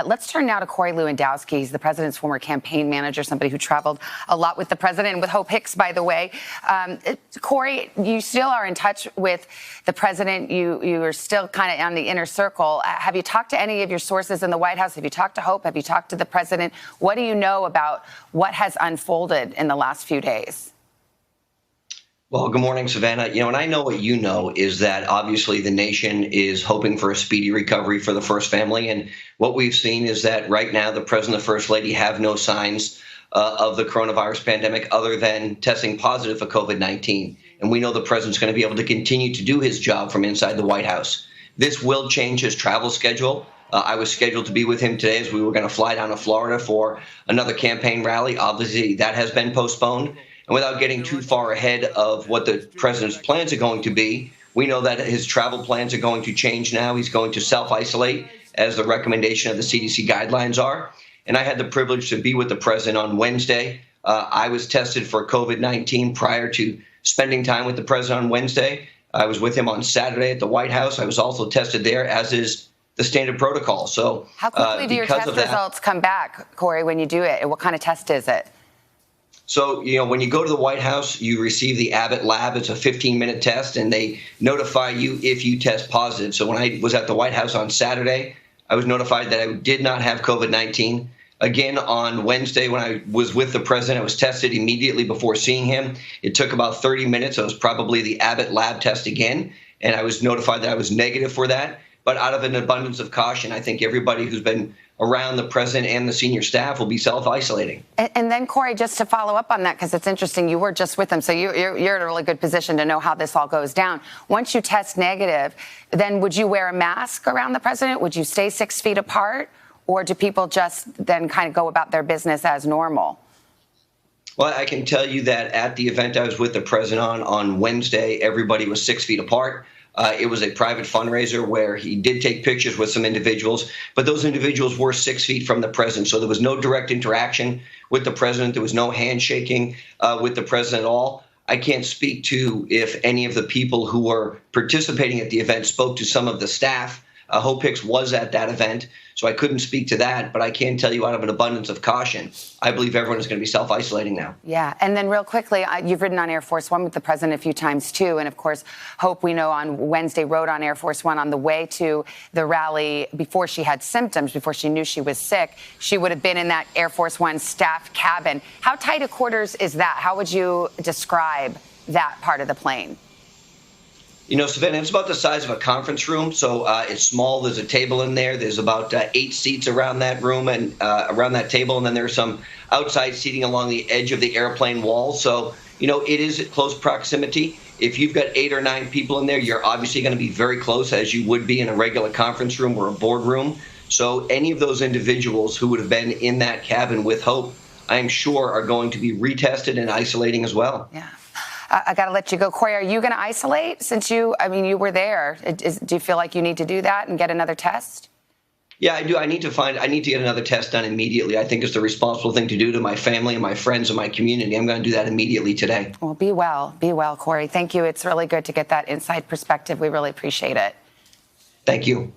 Let's turn now to Corey Lewandowski. He's the president's former campaign manager, somebody who traveled a lot with the president and with Hope Hicks, by the way. Corey, you still are in touch with the president. You are still kind of on the inner circle. Have you talked to any of your sources in the White House? Have you talked to Hope? Have you talked to the president? What do you know about what has unfolded in the last few days? Well, good morning, Savannah. And I know what you know is that obviously the nation is hoping for a speedy recovery for the First Family. And what we've seen is that right now the president and the First Lady have no signs of the coronavirus pandemic other than testing positive for COVID-19. And we know the president's going to be able to continue to do his job from inside the White House. This will change his travel schedule. I was scheduled to be with him today as we were going to fly down to Florida for another campaign rally. Obviously, that has been postponed. And without getting too far ahead of what the president's plans are going to be, we know that his travel plans are going to change now. He's going to self-isolate, as the recommendation of the CDC guidelines are. And I had the privilege to be with the president on Wednesday. I was tested for COVID-19 prior to spending time with the president on Wednesday. I was with him on Saturday at the White House. I was also tested there, as is the standard protocol. So how quickly do your test results come back, Corey, when you do it? What kind of test is it? So, when you go to the White House, you receive the Abbott lab. It's a 15-minute test, and they notify you if you test positive. So when I was at the White House on Saturday, I was notified that I did not have COVID-19. Again, on Wednesday, when I was with the president, I was tested immediately before seeing him. It took about 30 minutes. It was probably the Abbott lab test again, and I was notified that I was negative for that. But out of an abundance of caution, I think everybody who's been around the president and the senior staff will be self-isolating. And then, Corey, just to follow up on that, because it's interesting, you were just with him, so you're in a really good position to know how this all goes down. Once you test negative, then would you wear a mask around the president? Would you stay 6 feet apart? Or do people just then kind of go about their business as normal? Well, I can tell you that at the event I was with the president on Wednesday, everybody was 6 feet apart. It was a private fundraiser where he did take pictures with some individuals, but those individuals were 6 feet from the president. So there was no direct interaction with the president. There was no handshaking with the president at all. I can't speak to if any of the people who were participating at the event spoke to some of the staff. Hope Hicks was at that event, so I couldn't speak to that. But I can tell you out of an abundance of caution, I believe everyone is going to be self-isolating now. Yeah. And then real quickly, you've ridden on Air Force One with the president a few times, too. And, of course, Hope, we know, on Wednesday rode on Air Force One on the way to the rally before she had symptoms, before she knew she was sick. She would have been in that Air Force One staff cabin. How tight a quarters is that? How would you describe that part of the plane? Savannah, it's about the size of a conference room, so it's small. There's a table in there. There's about 8 seats around that room and around that table, and then there's some outside seating along the edge of the airplane wall. So, it is at close proximity. If you've got 8 or 9 people in there, you're obviously going to be very close, as you would be in a regular conference room or a boardroom. So any of those individuals who would have been in that cabin with Hope, I'm sure, are going to be retested and isolating as well. Yeah. I got to let you go. Corey, are you going to isolate since you were there? Do you feel like you need to do that and get another test? Yeah, I do. I need to get another test done immediately. I think it's the responsible thing to do to my family and my friends and my community. I'm going to do that immediately today. Well, be well, Corey. Thank you. It's really good to get that inside perspective. We really appreciate it. Thank you.